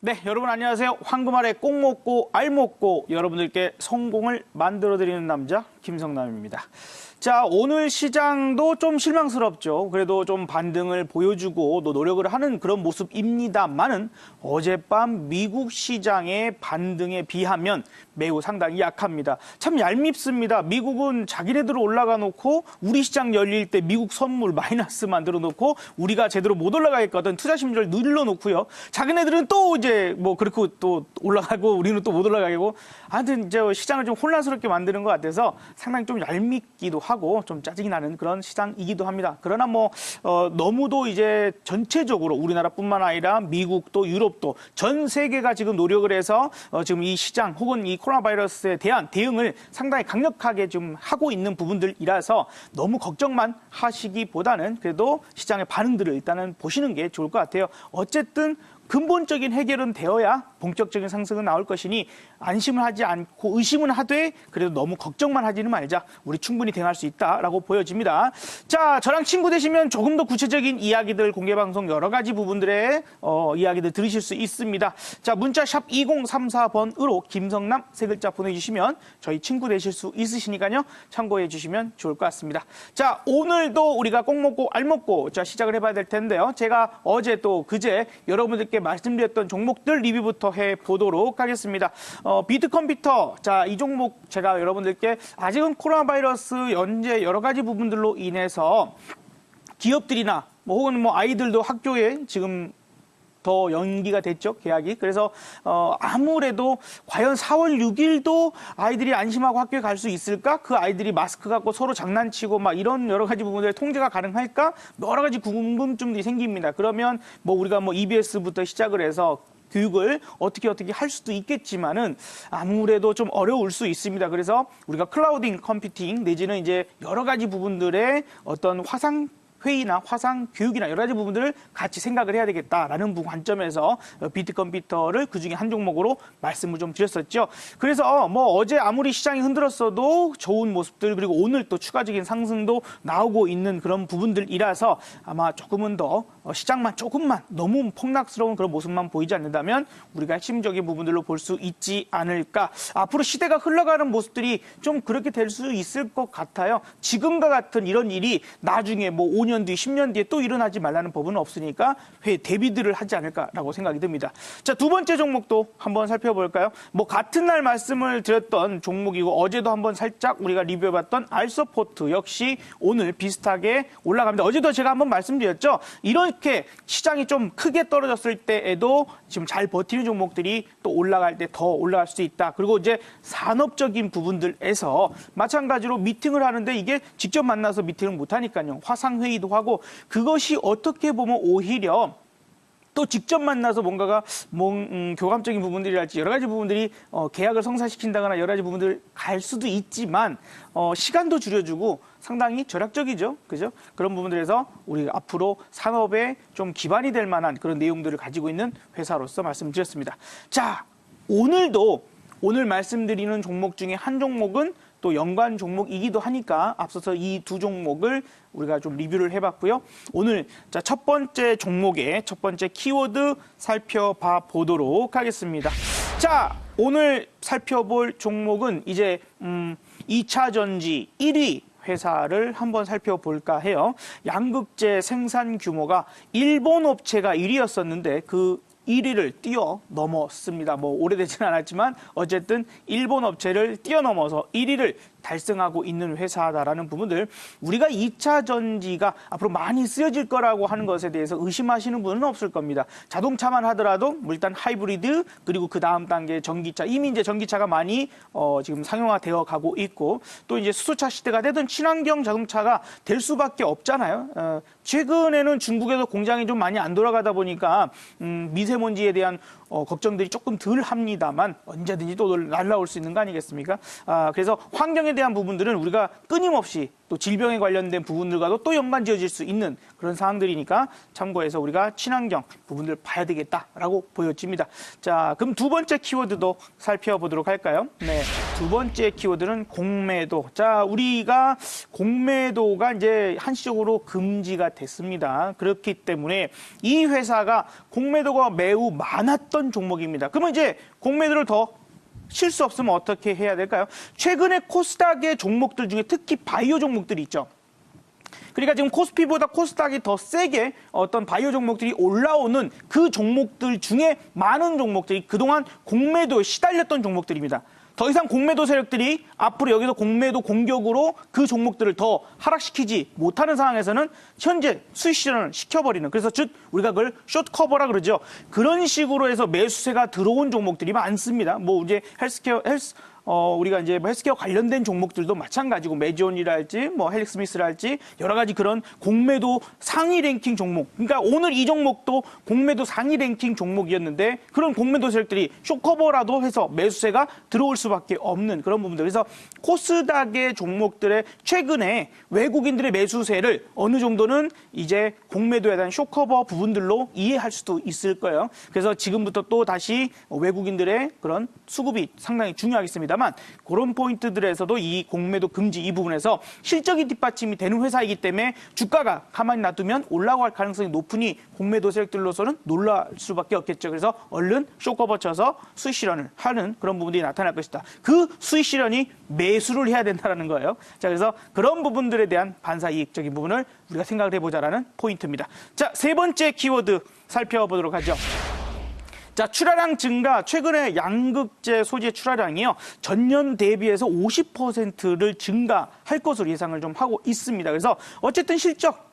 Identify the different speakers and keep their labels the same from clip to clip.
Speaker 1: 네, 여러분 안녕하세요. 황금알에 꼭 먹고 알 먹고 여러분들께 성공을 만들어드리는 남자 김성남입니다. 자, 오늘 시장도 좀 실망스럽죠. 그래도 좀 반등을 보여주고 또 노력을 하는 그런 모습입니다만은 어젯밤 미국 시장의 반등에 비하면 매우 상당히 약합니다. 참 얄밉습니다. 미국은 자기네들 올라가 놓고 우리 시장 열릴 때 미국 선물 마이너스 만들어 놓고 우리가 제대로 못 올라가겠거든 투자 심리를 눌러 놓고요. 자기네들은 또 이제 뭐 그렇고 또 올라가고 우리는 또 못 올라가고 하여튼 이제 시장을 좀 혼란스럽게 만드는 것 같아서 상당히 좀 얄밉기도 하고 좀 짜증이 나는 그런 시장이기도 합니다. 그러나 뭐 너무도 이제 전체적으로 우리나라뿐만 아니라 미국도 유럽도 전 세계가 지금 노력을 해서 지금 이 시장 혹은 이 코로나 바이러스에 대한 대응을 상당히 강력하게 좀 하고 있는 부분들이라서 너무 걱정만 하시기보다는 그래도 시장의 반응들을 일단은 보시는 게 좋을 것 같아요. 어쨌든 근본적인 해결은 되어야 본격적인 상승은 나올 것이니 안심을 하지 않고 의심은 하되 그래도 너무 걱정만 하지는 말자. 우리 충분히 대응할 수 있다라고 보여집니다. 자, 저랑 친구 되시면 조금 더 구체적인 이야기들 공개방송 여러 가지 부분들의 이야기들 들으실 수 있습니다. 자, 문자 샵 2034번으로 김성남 세 글자 보내주시면 저희 친구 되실 수 있으시니까요. 참고해 주시면 좋을 것 같습니다. 자, 오늘도 우리가 꼭 먹고 알 먹고 자 시작을 해봐야 될 텐데요. 제가 어제 또 그제 여러분들께 말씀드렸던 종목들 리뷰부터 해보도록 하겠습니다. 비트컴퓨터, 자, 이 종목 제가 여러분들께 아직은 코로나 바이러스 연재 여러 가지 부분들로 인해서 기업들이나 뭐 혹은 뭐 아이들도 학교에 지금 더 연기가 됐죠, 계약이. 그래서 아무래도 과연 4월 6일도 아이들이 안심하고 학교에 갈 수 있을까? 그 아이들이 마스크 갖고 서로 장난치고 막 이런 여러 가지 부분들의 통제가 가능할까? 여러 가지 궁금증들이 생깁니다. 그러면 뭐 우리가 뭐 EBS부터 시작을 해서 교육을 어떻게 할 수도 있겠지만은 아무래도 좀 어려울 수 있습니다. 그래서 우리가 클라우딩 컴퓨팅 내지는 이제 여러 가지 부분들의 어떤 화상 회의나 화상 교육이나 여러 가지 부분들을 같이 생각을 해야 되겠다라는 관점에서 비트컴퓨터를 그중에 한 종목으로 말씀을 좀 드렸었죠. 그래서 뭐 어제 아무리 시장이 흔들었어도 좋은 모습들 그리고 오늘 또 추가적인 상승도 나오고 있는 그런 부분들이라서 아마 조금은 더 시장만 조금만 너무 폭락스러운 그런 모습만 보이지 않는다면 우리가 핵심적인 부분들로 볼 수 있지 않을까. 앞으로 시대가 흘러가는 모습들이 좀 그렇게 될 수 있을 것 같아요. 지금과 같은 이런 일이 나중에 뭐 5년 뒤, 10년 뒤에 또 일어나지 말라는 법은 없으니까 대비들을 하지 않을까라고 생각이 듭니다. 자, 두 번째 종목도 한번 살펴볼까요? 뭐 같은 날 말씀을 드렸던 종목이고 어제도 한번 살짝 우리가 리뷰해봤던 알서포트 역시 오늘 비슷하게 올라갑니다. 어제도 제가 한번 말씀드렸죠. 이렇게 시장이 좀 크게 떨어졌을 때에도 지금 잘 버티는 종목들이 또 올라갈 때 더 올라갈 수 있다. 그리고 이제 산업적인 부분들에서 마찬가지로 미팅을 하는데 이게 직접 만나서 미팅을 못하니까요. 화상회의도 하고 그것이 어떻게 보면 오히려 또 직접 만나서 뭔가가 교감적인 부분들이랄지 여러 가지 부분들이 계약을 성사시킨다거나 여러 가지 부분들 갈 수도 있지만 시간도 줄여주고 상당히 절약적이죠. 그죠? 그런 부분들에서 우리 앞으로 산업에 좀 기반이 될 만한 그런 내용들을 가지고 있는 회사로서 말씀드렸습니다. 자, 오늘 말씀드리는 종목 중에 한 종목은 또 연관 종목이기도 하니까 앞서서 이 두 종목을 우리가 좀 리뷰를 해봤고요. 오늘 자, 첫 번째 종목의 첫 번째 키워드 살펴봐 보도록 하겠습니다. 자, 오늘 살펴볼 종목은 이제 2차 전지 1위 회사를 한번 살펴볼까 해요. 양극재 생산 규모가 일본 업체가 1위였었는데 그 1위를 뛰어넘었습니다. 뭐 오래되지는 않았지만 어쨌든 일본 업체를 뛰어넘어서 1위를 달성하고 있는 회사다라는 부분들 우리가 2차 전지가 앞으로 많이 쓰여질 거라고 하는 것에 대해서 의심하시는 분은 없을 겁니다. 자동차만 하더라도 일단 하이브리드 그리고 그 다음 단계 전기차 이미 이제 전기차가 많이 지금 상용화되어 가고 있고 또 이제 수소차 시대가 되든 친환경 자동차가 될 수밖에 없잖아요. 최근에는 중국에서 공장이 좀 많이 안 돌아가다 보니까 미세먼지에 대한 걱정들이 조금 덜 합니다만 언제든지 또 날라올 수 있는 거 아니겠습니까? 그래서 환경에 대한 부분들은 우리가 끊임없이 또 질병에 관련된 부분들과도 또 연관지어질 수 있는 그런 사항들이니까 참고해서 우리가 친환경 부분들 봐야 되겠다라고 보여집니다. 자, 그럼 두 번째 키워드도 살펴보도록 할까요? 네, 두 번째 키워드는 공매도. 자, 우리가 공매도가 이제 한시적으로 금지가 됐습니다. 그렇기 때문에 이 회사가 공매도가 매우 많았던 있던 종목입니다. 그러면 이제 공매도를 더 실 수 없으면 어떻게 해야 될까요? 최근에 코스닥의 종목들 중에 특히 바이오 종목들이 있죠. 그러니까 지금 코스피보다 코스닥이 더 세게 어떤 바이오 종목들이 올라오는 그 종목들 중에 많은 종목들이 그동안 공매도에 시달렸던 종목들입니다. 더 이상 공매도 세력들이 앞으로 여기서 공매도 공격으로 그 종목들을 더 하락시키지 못하는 상황에서는 현재 수익 실현을 시켜버리는, 그래서 즉 우리가 그걸 숏커버라 그러죠. 그런 식으로 해서 매수세가 들어온 종목들이 많습니다. 뭐 이제 우리가 이제 헬스케어 관련된 종목들도 마찬가지고 메지온이랄지 뭐 헬릭스미스랄지 여러 가지 그런 공매도 상위 랭킹 종목. 그러니까 오늘 이 종목도 공매도 상위 랭킹 종목이었는데 그런 공매도 세력들이 숏커버라도 해서 매수세가 들어올 수밖에 없는 그런 부분들. 그래서 코스닥의 종목들의 최근에 외국인들의 매수세를 어느 정도는 이제 공매도에 대한 숏커버 부분들로 이해할 수도 있을 거예요. 그래서 지금부터 또 다시 외국인들의 그런 수급이 상당히 중요하겠습니다. 그런 포인트들에서도 이 공매도 금지 이 부분에서 실적이 뒷받침이 되는 회사이기 때문에 주가가 가만히 놔두면 올라갈 가능성이 높으니 공매도 세력들로서는 놀랄 수밖에 없겠죠. 그래서 얼른 쇼커버 쳐서 수익 실현을 하는 그런 부분들이 나타날 것이다. 그 수익 실현이 매수를 해야 된다는 거예요. 자, 그래서 그런 부분들에 대한 반사이익적인 부분을 우리가 생각을 해보자라는 포인트입니다. 자, 세 번째 키워드 살펴보도록 하죠. 자, 출하량 증가, 최근에 양극재 소재 출하량이요, 전년 대비해서 50%를 증가할 것으로 예상을 좀 하고 있습니다. 그래서 어쨌든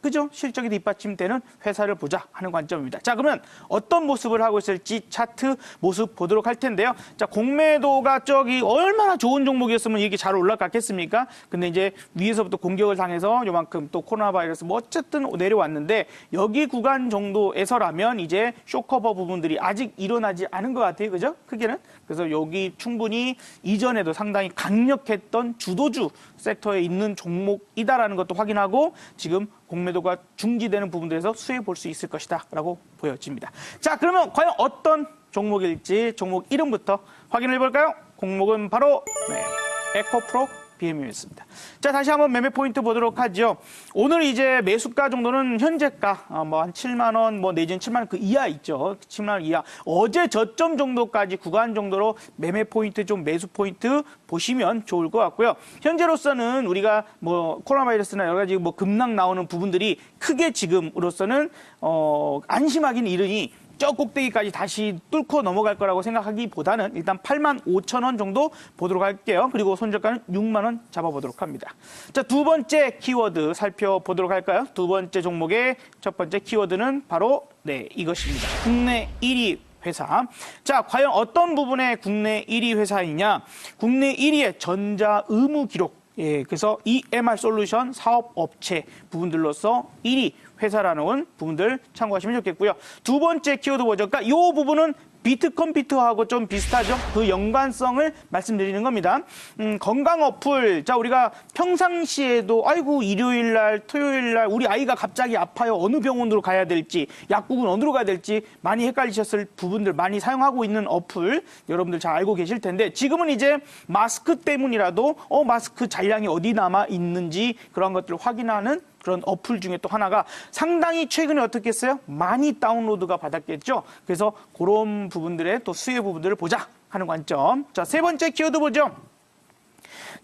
Speaker 1: 그죠? 실적이 뒷받침되는 회사를 보자 하는 관점입니다. 자, 그러면 어떤 모습을 하고 있을지 차트 모습 보도록 할 텐데요. 자, 공매도가 저기 얼마나 좋은 종목이었으면 이게 잘 올라갔겠습니까? 근데 이제 위에서부터 공격을 당해서 요만큼 또 코로나 바이러스 뭐 어쨌든 내려왔는데 여기 구간 정도에서라면 이제 쇼커버 부분들이 아직 일어나지 않은 것 같아요. 그죠? 크게는. 그래서 여기 충분히 이전에도 상당히 강력했던 주도주 섹터에 있는 종목이다라는 것도 확인하고 지금 공매도가 중지되는 부분들에서 수혜 볼 수 있을 것이다 라고 보여집니다. 자, 그러면 과연 어떤 종목일지 종목 이름부터 확인해 볼까요? 종목은 바로 에코프로 BM이었습니다. 자, 다시 한번 매매 포인트 보도록 하죠. 오늘 이제 매수가 정도는 현재가 뭐 한 7만 원, 뭐 내지는 7만 원 그 이하 있죠. 7만 원 이하. 어제 저점 정도까지 구간 정도로 매매 포인트 좀 매수 포인트 보시면 좋을 것 같고요. 현재로서는 우리가 뭐 코로나 바이러스나 여러 가지 뭐 급락 나오는 부분들이 크게 지금으로서는 안심하기는 이르니 저 꼭대기까지 다시 뚫고 넘어갈 거라고 생각하기보다는 일단 8만 5천 원 정도 보도록 할게요. 그리고 손절가는 6만 원 잡아보도록 합니다. 자, 두 번째 키워드 살펴보도록 할까요? 두 번째 종목의 첫 번째 키워드는 바로 이것입니다. 국내 1위 회사. 자, 과연 어떤 부분의 국내 1위 회사이냐? 국내 1위의 전자 의무 기록. 그래서 EMR 솔루션 사업업체 부분들로서 1위 회사라는 부분들 참고하시면 좋겠고요. 두 번째 키워드 뭐죠? 그러니까 이 부분은 비트컴퓨터하고 좀 비슷하죠. 그 연관성을 말씀드리는 겁니다. 건강 어플. 자, 우리가 평상시에도 아이고 일요일 날, 토요일 날 우리 아이가 갑자기 아파요. 어느 병원으로 가야 될지, 약국은 어디로 가야 될지 많이 헷갈리셨을 부분들 많이 사용하고 있는 어플 여러분들 잘 알고 계실 텐데 지금은 이제 마스크 때문이라도 마스크 잔량이 어디 남아 있는지 그런 것들을 확인하는 그런 어플 중에 또 하나가 상당히 최근에 어떻게 했어요? 많이 다운로드가 받았겠죠. 그래서 그런 부분들의 또 수혜 부분들을 보자 하는 관점. 자, 세 번째 키워드 보죠.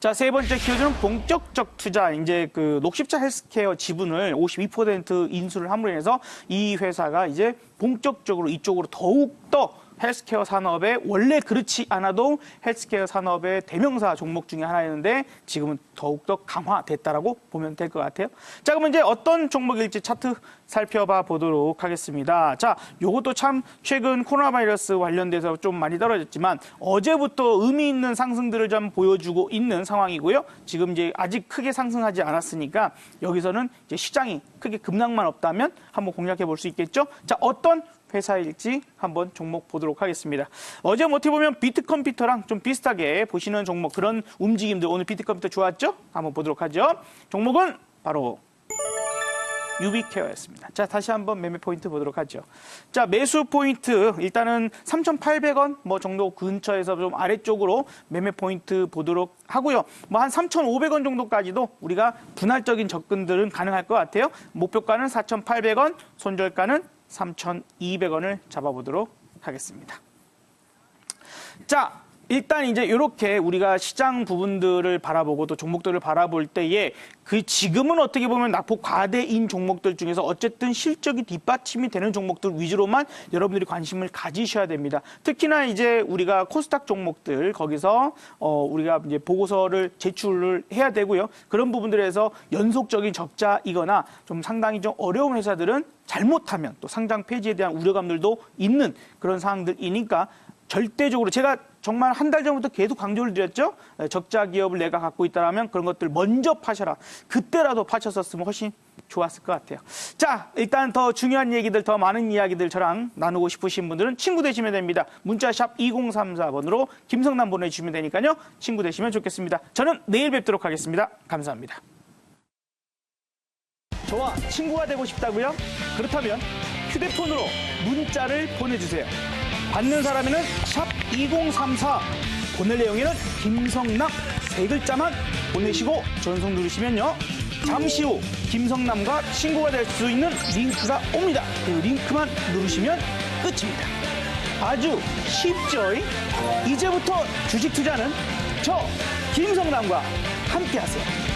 Speaker 1: 자, 세 번째 키워드는 본격적 투자. 이제 그 녹십자 헬스케어 지분을 52% 인수를 함으로 인해서 이 회사가 이제 본격적으로 이쪽으로 더욱더 헬스케어 산업에 원래 그렇지 않아도 헬스케어 산업의 대명사 종목 중에 하나였는데 지금은 더욱더 강화됐다라고 보면 될 것 같아요. 자, 그러면 이제 어떤 종목일지 차트 살펴봐 보도록 하겠습니다. 자, 요것도 참 최근 코로나 바이러스 관련돼서 좀 많이 떨어졌지만 어제부터 의미 있는 상승들을 좀 보여주고 있는 상황이고요. 지금 이제 아직 크게 상승하지 않았으니까 여기서는 이제 시장이 크게 급락만 없다면 한번 공략해 볼 수 있겠죠. 자, 어떤 회사일지 한번 종목 보도록 하겠습니다. 어제 어떻게 보면 비트컴퓨터랑 좀 비슷하게 보시는 종목 그런 움직임들 오늘 비트컴퓨터 좋았죠? 한번 보도록 하죠. 종목은 바로 유비케어였습니다. 자, 다시 한번 매매 포인트 보도록 하죠. 자, 매수 포인트 일단은 3,800원 뭐 정도 근처에서 좀 아래쪽으로 매매 포인트 보도록 하고요. 뭐 한 3,500원 정도까지도 우리가 분할적인 접근들은 가능할 것 같아요. 목표가는 4,800원, 손절가는 3,200원을 잡아보도록 하겠습니다. 자, 일단 이제 이렇게 우리가 시장 부분들을 바라보고 또 종목들을 바라볼 때에 그 지금은 어떻게 보면 낙폭 과대인 종목들 중에서 어쨌든 실적이 뒷받침이 되는 종목들 위주로만 여러분들이 관심을 가지셔야 됩니다. 특히나 이제 우리가 코스닥 종목들 거기서 우리가 이제 보고서를 제출을 해야 되고요. 그런 부분들에서 연속적인 적자이거나 좀 상당히 좀 어려운 회사들은 잘못하면 또 상장 폐지에 대한 우려감들도 있는 그런 상황들이니까 절대적으로 제가 정말 한 달 전부터 계속 강조를 드렸죠. 적자 기업을 내가 갖고 있다면 그런 것들 먼저 파셔라. 그때라도 파셨었으면 훨씬 좋았을 것 같아요. 자, 일단 더 중요한 얘기들, 더 많은 이야기들 저랑 나누고 싶으신 분들은 친구 되시면 됩니다. 문자샵 2034번으로 김성남 보내주시면 되니까요. 친구 되시면 좋겠습니다. 저는 내일 뵙도록 하겠습니다. 감사합니다. 저와 친구가 되고 싶다고요? 그렇다면 휴대폰으로 문자를 보내주세요. 받는 사람에는 샵 2034, 보낼 내용에는 김성남 세 글자만 보내시고 전송 누르시면요. 잠시 후 김성남과 친구가 될 수 있는 링크가 옵니다. 그 링크만 누르시면 끝입니다. 아주 쉽죠? 이제부터 주식 투자는 저 김성남과 함께 하세요.